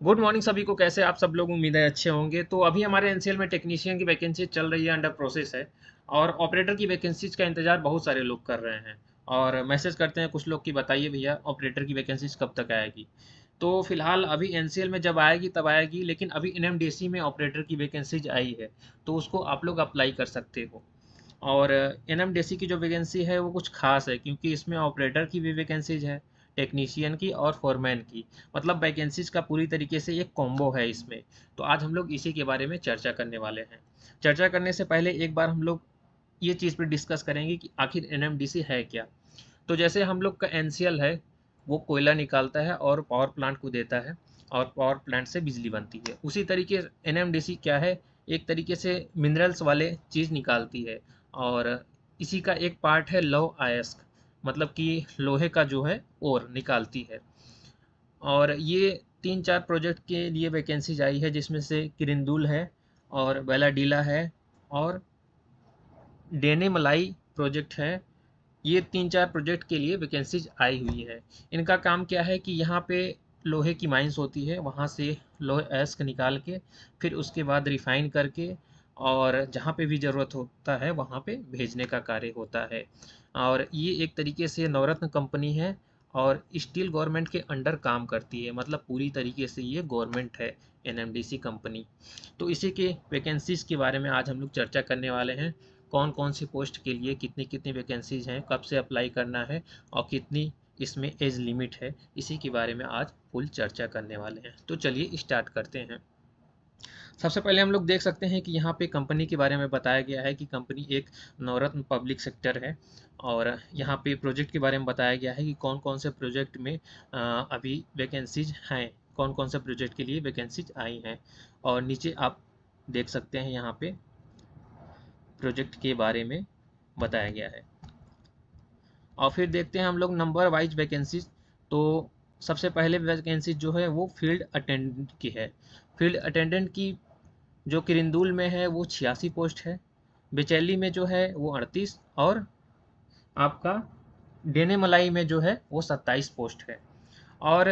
Good morning सभी को। कैसे आप सब लोग? उम्मीद है अच्छे होंगे। तो अभी हमारे एनसीएल में टेक्नीशियन की वैकेंसी चल रही है, अंडर प्रोसेस है। और ऑपरेटर की वैकेंसीज का इंतजार बहुत सारे लोग कर रहे हैं और मैसेज करते हैं कुछ लोग कि बताइए भैया ऑपरेटर की वैकेंसीज कब तक आएगी। तो फिलहाल अभी एनसीएल में जब आएगी तब आएगी, लेकिन अभी एनएमडीसी में ऑपरेटर की वैकेंसीज आई है, तो उसको आप लोग अप्लाई कर सकते हो। और एनएमडीसी की जो वैकेंसी है वो कुछ खास है, क्योंकि इसमें ऑपरेटर की भी वैकेंसीज है, टेक्नीशियन की और फोरमैन की। मतलब वैकेंसीज का पूरी तरीके से एक कॉम्बो है इसमें। तो आज हम लोग इसी के बारे में चर्चा करने वाले हैं। चर्चा करने से पहले एक बार हम लोग ये चीज़ पे डिस्कस करेंगे कि आखिर एनएमडीसी है क्या। तो जैसे हम लोग का एनसीएल है, वो कोयला निकालता है और पावर प्लांट को देता है, और पावर प्लांट से बिजली बनती है। उसी तरीके एनएमडीसी क्या है, एक तरीके से मिनरल्स वाले चीज़ निकालती है। और इसी का एक पार्ट है लौह अयस्क, मतलब कि लोहे का जो है ओर निकालती है। और ये 3-4 प्रोजेक्ट के लिए वैकेंसीज आई है, जिसमें से किरिंदुल है और बेलाडीला है और डेने मलाई प्रोजेक्ट है। ये 3-4 प्रोजेक्ट के लिए वैकेंसीज आई हुई है। इनका काम क्या है कि यहाँ पे लोहे की माइंस होती है, वहाँ से लोहे अयस्क निकाल के फिर उसके बाद रिफाइन करके और जहाँ पे भी ज़रूरत होता है वहाँ पे भेजने का कार्य होता है। और ये एक तरीके से नवरत्न कंपनी है और स्टील गवर्नमेंट के अंडर काम करती है, मतलब पूरी तरीके से ये गवर्नमेंट है, एनएमडीसी कंपनी। तो इसी के वैकेंसीज़ के बारे में आज हम लोग चर्चा करने वाले हैं। कौन कौन सी पोस्ट के लिए कितनी कितनी वैकेंसीज हैं, कब से अप्लाई करना है और कितनी इसमें एज लिमिट है, इसी के बारे में आज फुल चर्चा करने वाले हैं। तो चलिए स्टार्ट करते हैं। सबसे पहले हम लोग देख सकते हैं कि यहाँ पे कंपनी के बारे में बताया गया है कि कंपनी एक नवरत्न पब्लिक सेक्टर है। और यहाँ पे प्रोजेक्ट के बारे में बताया गया है कि कौन कौन से प्रोजेक्ट में अभी वैकेंसीज हैं, कौन कौन से प्रोजेक्ट के लिए वैकेंसीज आई हैं। और नीचे आप देख सकते हैं यहाँ पे प्रोजेक्ट के बारे में बताया गया है। और फिर देखते हैं हम लोग नंबर वाइज वैकेंसीज। तो सबसे पहले वैकेंसी जो है वो फील्ड अटेंडेंट की है। फील्ड अटेंडेंट की जो किरिंदुल में है वो 86 पोस्ट है, बेचैली में जो है वो 38, और आपका डेने मलाई में जो है वो 27 पोस्ट है। और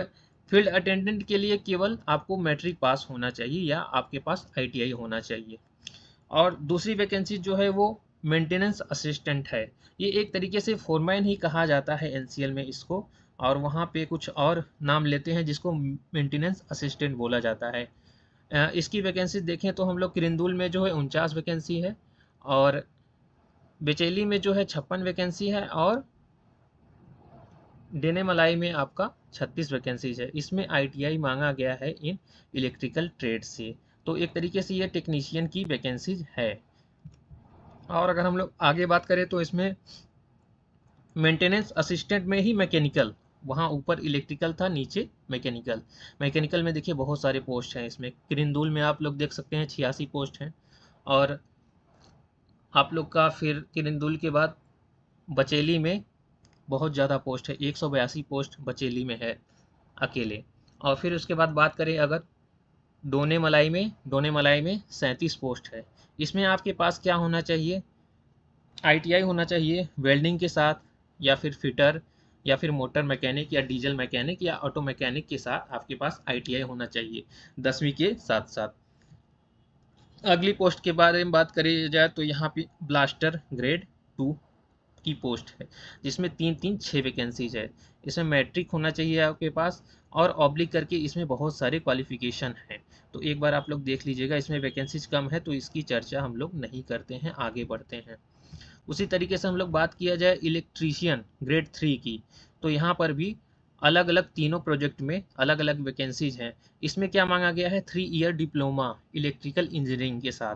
फील्ड अटेंडेंट के लिए केवल आपको मैट्रिक पास होना चाहिए या आपके पास आईटीआई होना चाहिए। और दूसरी वैकेंसी जो है वो मेंटेनेंस असिस्टेंट है। ये एक तरीके से फोरमैन ही कहा जाता है एनसीएल में इसको, और वहाँ पे कुछ और नाम लेते हैं जिसको मेंटेनेंस असिस्टेंट बोला जाता है। इसकी वैकेंसी देखें तो हम लोग किरिंदुल में जो है 49 वैकेंसी है, और बेचैली में जो है 56 वैकेंसी है, और डेने मलाई में आपका 36 वैकेंसीज है। इसमें आईटीआई मांगा गया है इन इलेक्ट्रिकल ट्रेड से। तो एक तरीके से ये टेक्नीशियन की वैकेंसीज है। और अगर हम लोग आगे बात करें तो इसमें मेंटेनेंस असिस्टेंट में ही मैकेनिकल, वहाँ ऊपर इलेक्ट्रिकल था, नीचे मैकेनिकल। मैकेनिकल में देखिए बहुत सारे पोस्ट हैं इसमें। किरिंदुल में आप लोग देख सकते हैं 86 पोस्ट हैं। और आप लोग का फिर किरिंदुल के बाद बचेली में बहुत ज़्यादा पोस्ट है, 182 पोस्ट बचेली में है अकेले। और फिर उसके बाद बात करें अगर डोने मलाई में 37 पोस्ट है। इसमें आपके पास क्या होना चाहिए, आईटीआई होना चाहिए वेल्डिंग के साथ, या फिर फिटर, या फिर मोटर मैकेनिक या डीजल मैकेनिक या ऑटो मैकेनिक के साथ आपके पास आईटीआई होना चाहिए 10वीं के साथ साथ। अगली पोस्ट के बारे में बात करी जाए तो यहाँ पे ब्लास्टर ग्रेड 2 की पोस्ट है, जिसमें 3-3-6 वैकेंसीज है। इसमें मैट्रिक होना चाहिए आपके पास, और ऑब्लिक करके इसमें बहुत सारे क्वालिफिकेशन हैं। तो एक बार आप लोग देख लीजिएगा। इसमें वैकेंसीज कम है तो इसकी चर्चा हम लोग नहीं करते हैं, आगे बढ़ते हैं। उसी तरीके से हम लोग बात किया जाए इलेक्ट्रीशियन ग्रेड 3 की, तो यहाँ पर भी अलग अलग तीनों प्रोजेक्ट में अलग अलग वैकेंसीज हैं। इसमें क्या मांगा गया है, 3 ईयर डिप्लोमा इलेक्ट्रिकल इंजीनियरिंग के साथ।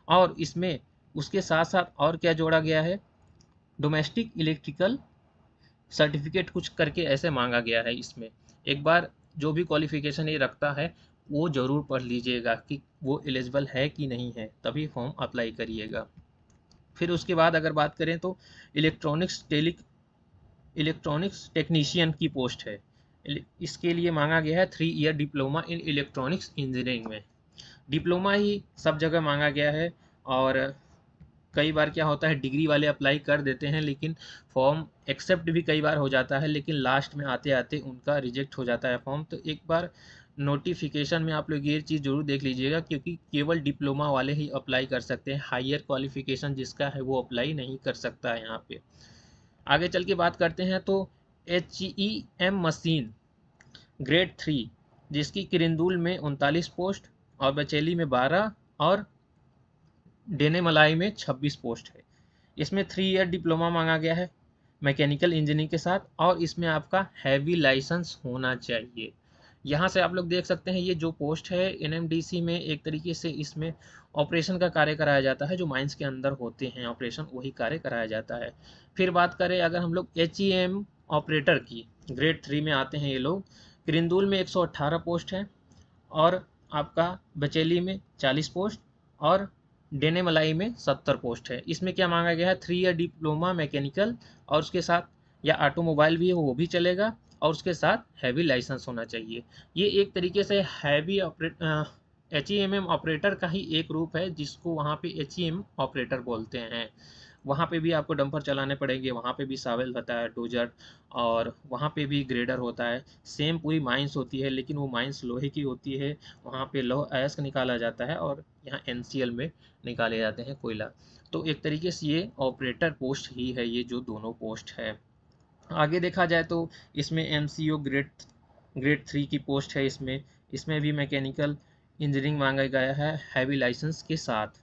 और इसमें उसके साथ साथ और क्या जोड़ा गया है, डोमेस्टिक इलेक्ट्रिकल सर्टिफिकेट कुछ करके ऐसे मांगा गया है इसमें। एक बार जो भी क्वालिफिकेशन ये रखता है वो ज़रूर पढ़ लीजिएगा कि वो एलिजिबल है कि नहीं है, तभी फॉर्म अप्लाई करिएगा। फिर उसके बाद अगर बात करें तो इलेक्ट्रॉनिक्स टेक्नीशियन की पोस्ट है। इसके लिए मांगा गया है 3 year diploma in electronics engineering में। डिप्लोमा ही सब जगह मांगा गया है। और कई बार क्या होता है, डिग्री वाले अप्लाई कर देते हैं लेकिन फॉर्म एक्सेप्ट भी कई बार हो जाता है, लेकिन लास्ट में आते आते उनका रिजेक्ट हो जाता है फॉर्म। तो एक बार नोटिफिकेशन में आप लोग ये चीज़ जरूर देख लीजिएगा, क्योंकि केवल डिप्लोमा वाले ही अप्लाई कर सकते हैं, हायर क्वालिफिकेशन जिसका है वो अप्लाई नहीं कर सकता है यहाँ पे। आगे चल के बात करते हैं तो HEM मशीन ग्रेड 3, जिसकी किरंदुल में 39 पोस्ट और बचेली में 12 और डेनेमलाई में 26 पोस्ट है। इसमें 3 ईयर डिप्लोमा मांगा गया है मैकेनिकल इंजीनियरिंग के साथ, और इसमें आपका हैवी लाइसेंस होना चाहिए। यहाँ से आप लोग देख सकते हैं ये जो पोस्ट है NMDC में, एक तरीके से इसमें ऑपरेशन का कार्य कराया जाता है, जो माइंस के अंदर होते हैं ऑपरेशन वही कार्य कराया जाता है। फिर बात करें अगर हम लोग HEM ऑपरेटर की, ग्रेड 3 में आते हैं ये लोग। किरंदुल में 118 पोस्ट है और आपका बचेली में 40 पोस्ट और डेनेमलाई में 70 पोस्ट है। इसमें क्या मांगा गया है, 3 ईयर डिप्लोमा मैकेनिकल और उसके साथ या ऑटोमोबाइल भी हो वो भी चलेगा, और उसके साथ हैवी लाइसेंस होना चाहिए। ये एक तरीके से हैवी HEMM ऑपरेटर का ही एक रूप है, जिसको वहाँ पे HEM ऑपरेटर बोलते हैं। वहाँ पे भी आपको डंपर चलाने पड़ेंगे, वहाँ पे भी सावेल होता है, डोजर, और वहाँ पे भी ग्रेडर होता है। सेम पूरी माइंस होती है, लेकिन वो माइंस लोहे की होती है, वहाँ पे लौह अयस्क निकाला जाता है और यहाँ NCL में निकाले जाते हैं कोयला। तो एक तरीके से ये ऑपरेटर पोस्ट ही है, ये जो दोनों पोस्ट है। आगे देखा जाए तो इसमें MCO ग्रेड ग्रेड 3 की पोस्ट है। इसमें भी मैकेनिकल इंजीनियरिंग मांगा गया है हैवी लाइसेंस के साथ।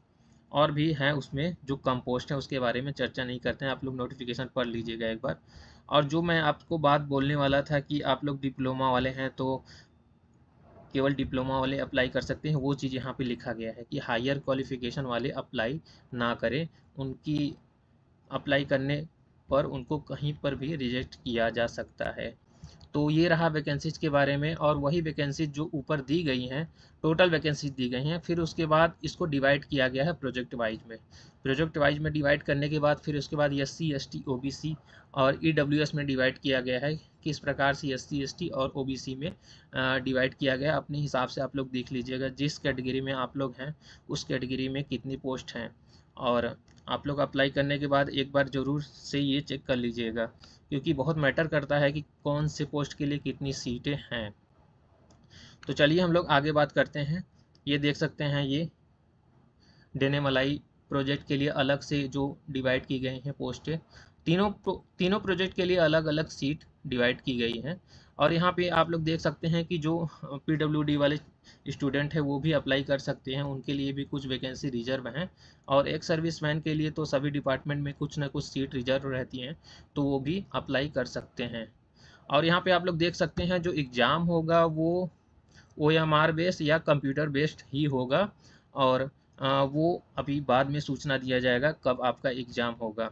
और भी हैं उसमें जो कम पोस्ट है, उसके बारे में चर्चा नहीं करते हैं, आप लोग नोटिफिकेशन पढ़ लीजिएगा एक बार। और जो मैं आपको बात बोलने वाला था कि आप लोग डिप्लोमा वाले हैं तो केवल डिप्लोमा वाले अप्लाई कर सकते हैं, वो चीज़ यहाँ पे लिखा गया है कि हायर क्वालिफिकेशन वाले अप्लाई ना करें। उनकी अप्लाई करने पर उनको कहीं पर भी रिजेक्ट किया जा सकता है। तो ये रहा वैकेंसीज के बारे में, और वही वैकेंसीज जो ऊपर दी गई हैं, टोटल वैकेंसीज दी गई हैं। फिर उसके बाद इसको डिवाइड किया गया है प्रोजेक्ट वाइज में। प्रोजेक्ट वाइज में डिवाइड करने के बाद फिर उसके बाद SC ST OBC और EWS में डिवाइड किया गया है। किस प्रकार से SC ST और OBC में डिवाइड किया गया, अपने हिसाब से आप लोग देख लीजिएगा, जिस कैटेगरी में आप लोग हैं उस कैटेगरी में कितनी पोस्ट हैं। और आप लोग अप्लाई करने के बाद एक बार ज़रूर से ये चेक कर लीजिएगा, क्योंकि बहुत मैटर करता है कि कौन से पोस्ट के लिए कितनी सीटें हैं। तो चलिए हम लोग आगे बात करते हैं। ये देख सकते हैं, ये डेनेमलाई प्रोजेक्ट के लिए अलग से जो डिवाइड की गई हैं पोस्टें, तीनों प्रोजेक्ट के लिए अलग अलग सीट डिवाइड की गई हैं। और यहाँ पे आप लोग देख सकते हैं कि जो PWD वाले स्टूडेंट हैं वो भी अप्लाई कर सकते हैं, उनके लिए भी कुछ वैकेंसी रिजर्व हैं। और एक सर्विसमैन के लिए तो सभी डिपार्टमेंट में कुछ ना कुछ सीट रिजर्व रहती हैं, तो वो भी अप्लाई कर सकते हैं। और यहाँ पे आप लोग देख सकते हैं जो एग्ज़ाम होगा वो OMR बेस्ड या कंप्यूटर बेस्ड ही होगा, और वो अभी बाद में सूचना दिया जाएगा कब आपका एग्ज़ाम होगा।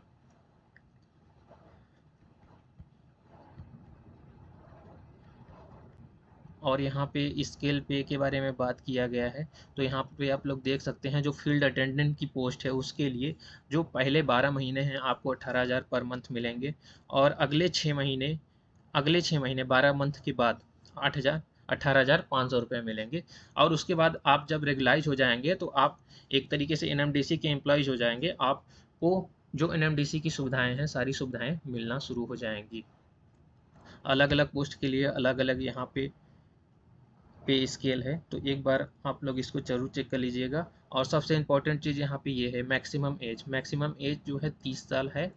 और यहाँ पे स्केल पे के बारे में बात किया गया है। तो यहाँ पे आप लोग देख सकते हैं जो फील्ड अटेंडेंट की पोस्ट है उसके लिए जो पहले 12 महीने हैं आपको 18,000 पर मंथ मिलेंगे, और अगले 6 महीने 12 मंथ के बाद 18,500 रुपये मिलेंगे। और उसके बाद आप जब रेगुलाइज हो जाएंगे तो आप एक तरीके से NMDC के एम्प्लॉयज़ हो जाएंगे, आपको जो NMDC की सुविधाएं हैं सारी सुविधाएं मिलना शुरू हो जाएंगी। अलग अलग पोस्ट के लिए अलग अलग यहाँ पे स्केल है, तो एक बार आप लोग इसको जरूर चेक कर लीजिएगा। और सबसे इम्पोर्टेंट चीज़ यहाँ पे ये है, मैक्सिमम एज जो है 30 साल है,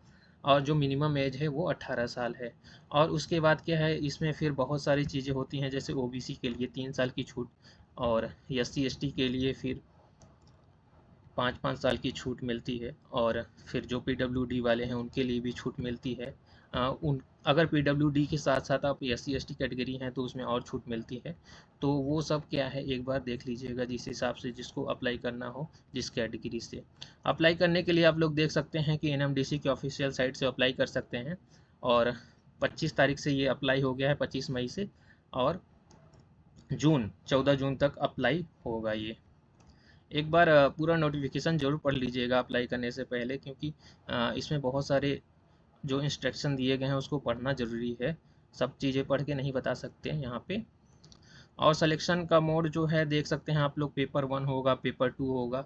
और जो मिनिमम एज है वो 18 साल है। और उसके बाद क्या है, इसमें फिर बहुत सारी चीज़ें होती हैं, जैसे OBC के लिए 3 साल की छूट, और SC ST के लिए फिर 5-5 साल की छूट मिलती है, और फिर जो PWD वाले हैं उनके लिए भी छूट मिलती है। उन अगर PWD के साथ साथ आप SC ST कैटेगरी हैं तो उसमें और छूट मिलती है। तो वो सब क्या है एक बार देख लीजिएगा, जिस हिसाब से जिसको अप्लाई करना हो, जिस कैटेगरी से। अप्लाई करने के लिए आप लोग देख सकते हैं कि NMDC की ऑफिशियल साइट से अप्लाई कर सकते हैं, और 25 तारीख से ये अप्लाई हो गया है, 25 मई से, और 14 जून तक अप्लाई होगा ये। एक बार पूरा नोटिफिकेशन ज़रूर पढ़ लीजिएगा अप्लाई करने से पहले, क्योंकि इसमें बहुत सारे जो इंस्ट्रक्शन दिए गए हैं उसको पढ़ना ज़रूरी है। सब चीज़ें पढ़ के नहीं बता सकते हैं यहाँ पे। और सिलेक्शन का मोड जो है देख सकते हैं आप लोग, पेपर 1 होगा, पेपर 2 होगा।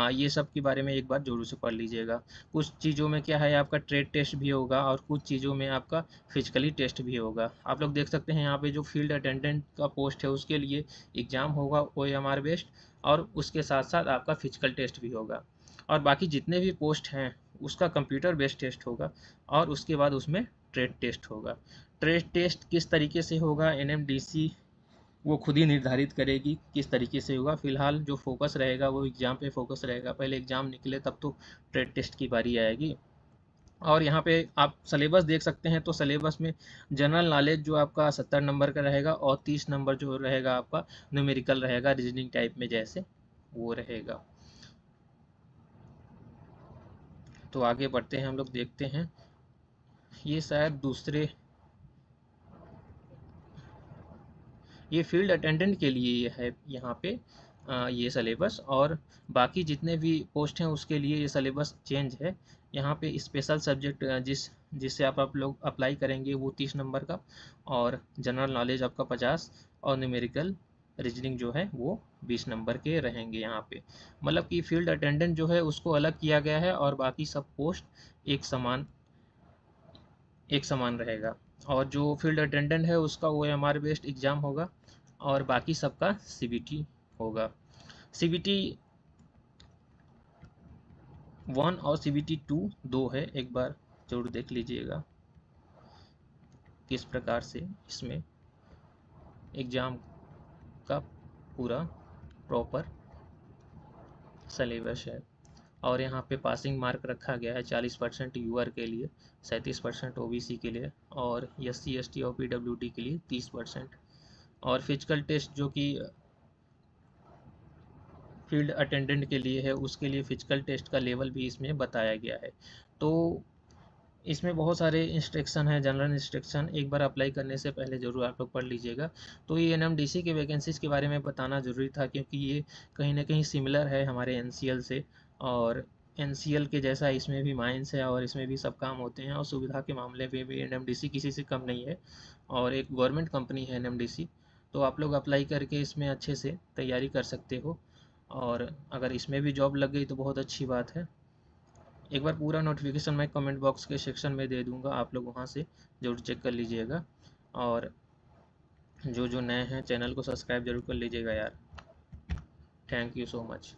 ये सब के बारे में एक बार ज़रूर से पढ़ लीजिएगा। कुछ चीज़ों में क्या है, आपका ट्रेड टेस्ट भी होगा और कुछ चीज़ों में आपका फिजिकली टेस्ट भी होगा। आप लोग देख सकते हैं यहाँ पे जो फील्ड अटेंडेंट का पोस्ट है उसके लिए एग्ज़ाम होगा OMR बेस्ड, और उसके साथ साथ आपका फिजिकल टेस्ट भी होगा। और बाकी जितने भी पोस्ट हैं उसका कंप्यूटर बेस्ड टेस्ट होगा, और उसके बाद उसमें ट्रेड टेस्ट होगा। ट्रेड टेस्ट किस तरीके से होगा, NMDC वो खुद ही निर्धारित करेगी किस तरीके से होगा। फिलहाल जो फोकस रहेगा वो एग्ज़ाम पे फोकस रहेगा, पहले एग्ज़ाम निकले तब तो ट्रेड टेस्ट की बारी आएगी। और यहाँ पे आप सिलेबस देख सकते हैं, तो सिलेबस में जनरल नॉलेज जो आपका 70 नंबर का रहेगा, और 30 नंबर जो रहेगा आपका न्यूमेरिकल रहेगा, रीजनिंग टाइप में जैसे वो रहेगा। तो आगे बढ़ते हैं हम लोग, देखते हैं। ये शायद दूसरे, ये फील्ड अटेंडेंट के लिए ये है यहाँ पे ये सिलेबस, और बाकी जितने भी पोस्ट हैं उसके लिए ये सिलेबस चेंज है। यहाँ पे स्पेशल सब्जेक्ट जिससे आप लोग अप्लाई करेंगे वो 30 नंबर का, और जनरल नॉलेज आपका 50, और न्यूमेरिकल रीजनिंग जो है वो 20 नंबर के रहेंगे यहाँ पे। मतलब कि फील्ड अटेंडेंट जो है उसको अलग किया गया है, और बाकी सब पोस्ट एक समान रहेगा। और जो फील्ड अटेंडेंट है उसका OMR बेस्ड एग्ज़ाम होगा, और बाकी सबका CBT होगा। CBT 1 और CBT 2 दो है, एक बार जरूर देख लीजिएगा किस प्रकार से इसमें एग्ज़ाम का पूरा प्रॉपर सिलेबस है। और यहाँ पे पासिंग मार्क रखा गया है 40% यूआर के लिए, 37% OBC के लिए, और SC ST और PWD के लिए 30%। और फिजिकल टेस्ट जो कि फील्ड अटेंडेंट के लिए है उसके लिए फिजिकल टेस्ट का लेवल भी इसमें बताया गया है। तो इसमें बहुत सारे इंस्ट्रक्शन है, जनरल इंस्ट्रक्शन, एक बार अप्लाई करने से पहले ज़रूर आप लोग पढ़ लीजिएगा। तो ये NMDC के वैकेंसीज़ के बारे में बताना ज़रूरी था, क्योंकि ये कहीं ना कहीं सिमिलर है हमारे NCL से, और NCL के जैसा इसमें भी माइंस है, और इसमें भी सब काम होते हैं, और सुविधा के मामले में भी NMDC किसी से कम नहीं है, और एक गवर्नमेंट कंपनी है NMDC। तो आप लोग अप्लाई करके इसमें अच्छे से तैयारी कर सकते हो, और अगर इसमें भी जॉब लग गई तो बहुत अच्छी बात है। एक बार पूरा नोटिफिकेशन मैं कमेंट बॉक्स के सेक्शन में दे दूंगा, आप लोग वहाँ से ज़रूर चेक कर लीजिएगा। और जो जो नए हैं चैनल को सब्सक्राइब जरूर कर लीजिएगा यार। Thank you so much.